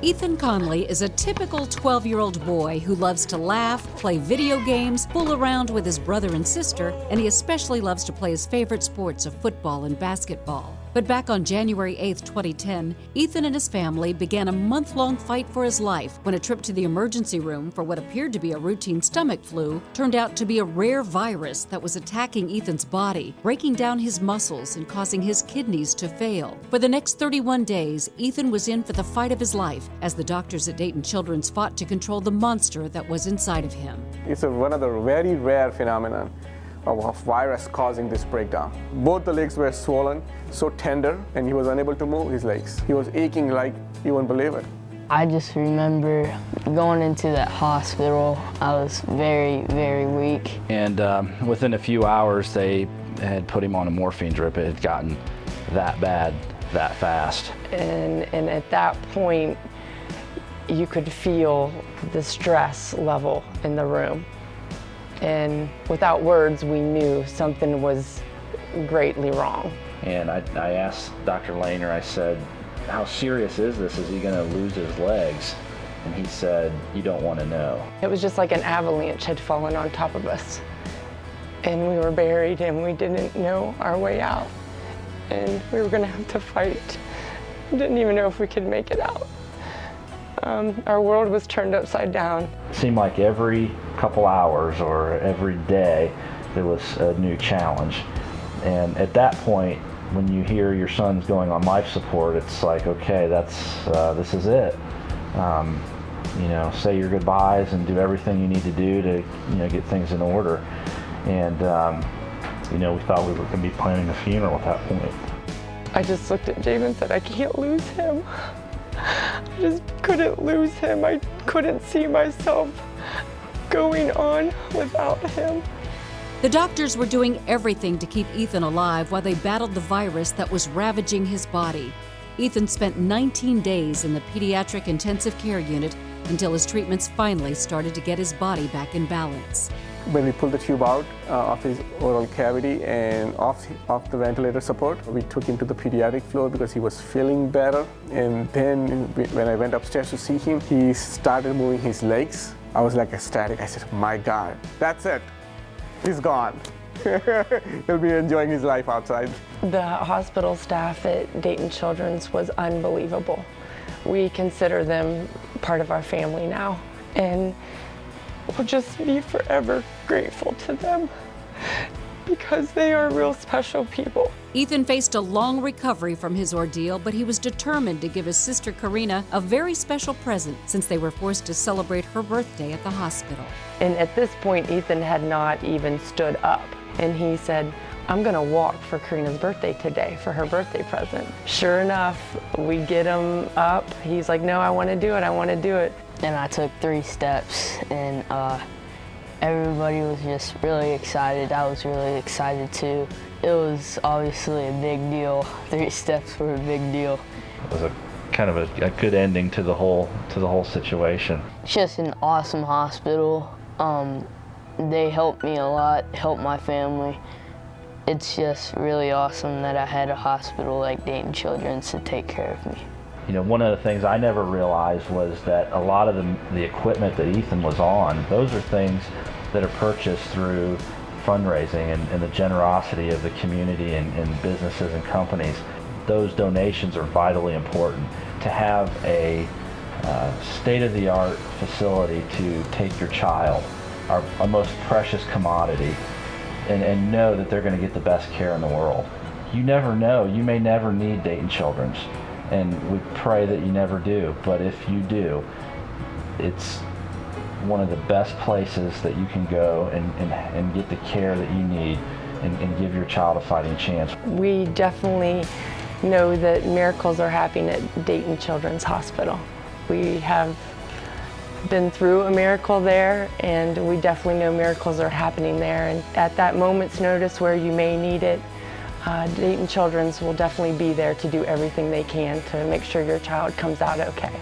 Ethan Conley is a typical 12-year-old boy who loves to laugh, play video games, fool around with his brother and sister, and he especially loves to play his favorite sports of football and basketball. But back on January 8th, 2010, Ethan and his family began a month-long fight for his life when a trip to the emergency room for what appeared to be a routine stomach flu turned out to be a rare virus that was attacking Ethan's body, breaking down his muscles and causing his kidneys to fail. For the next 31 days, Ethan was in for the fight of his life as the doctors at Dayton Children's fought to control the monster that was inside of him. It's one of the very rare phenomenon of a virus causing this breakdown. Both the legs were swollen, so tender, and he was unable to move his legs. He was aching like you wouldn't believe it. I just remember going into that hospital. I was very, very weak. And within a few hours, they had put him on a morphine drip. It had gotten that bad, that fast. And at that point, you could feel the stress level in the room. And without words, we knew something was greatly wrong. And I asked Dr. Lehner, I said, how serious is this? Is he gonna lose his legs? And he said, you don't wanna know. It was just like an avalanche had fallen on top of us. And we were buried and we didn't know our way out. And we were gonna have to fight. We didn't even know if we could make it out. Our world was turned upside down. It seemed like every couple hours or every day there was a new challenge. And at that point, when you hear your son's going on life support, it's like, okay, this is it. Say your goodbyes and do everything you need to do to get things in order. And we thought we were going to be planning a funeral at that point. I just looked at James and said, I can't lose him. I just couldn't lose him. I couldn't see myself going on without him. The doctors were doing everything to keep Ethan alive while they battled the virus that was ravaging his body. Ethan spent 19 days in the pediatric intensive care unit until his treatments finally started to get his body back in balance. When we pulled the tube out of his oral cavity and off the ventilator support, we took him to the pediatric floor because he was feeling better. And then when I went upstairs to see him, he started moving his legs. I was like ecstatic. I said, my God, that's it. He's gone. He'll be enjoying his life outside. The hospital staff at Dayton Children's was unbelievable. We consider them part of our family now. And we'll just be forever grateful to them because they are real special people. Ethan faced a long recovery from his ordeal, but he was determined to give his sister Karina a very special present since they were forced to celebrate her birthday at the hospital. And at this point, Ethan had not even stood up. And he said, I'm gonna walk for Karina's birthday today for her birthday present. Sure enough, we get him up. He's like, no, I wanna do it, I wanna do it. And I took 3 steps and everybody was just really excited. I was really excited too. It was obviously a big deal. 3 steps were a big deal. It was a kind of a good ending to the whole situation. It's just an awesome hospital. They helped me a lot, helped my family. It's just really awesome that I had a hospital like Dayton Children's to take care of me. One of the things I never realized was that a lot of the equipment that Ethan was on, those are things that are purchased through fundraising and the generosity of the community and businesses and companies. Those donations are vitally important. To have a state-of-the-art facility to take your child, our most precious commodity, and know that they're going to get the best care in the world. You never know. You may never need Dayton Children's. And we pray that you never do, but if you do, it's one of the best places that you can go and get the care that you need and give your child a fighting chance. We definitely know that miracles are happening at Dayton Children's Hospital. We have been through a miracle there, and we definitely know miracles are happening there. And at that moment's notice where you may need it, Dayton Children's will definitely be there to do everything they can to make sure your child comes out okay.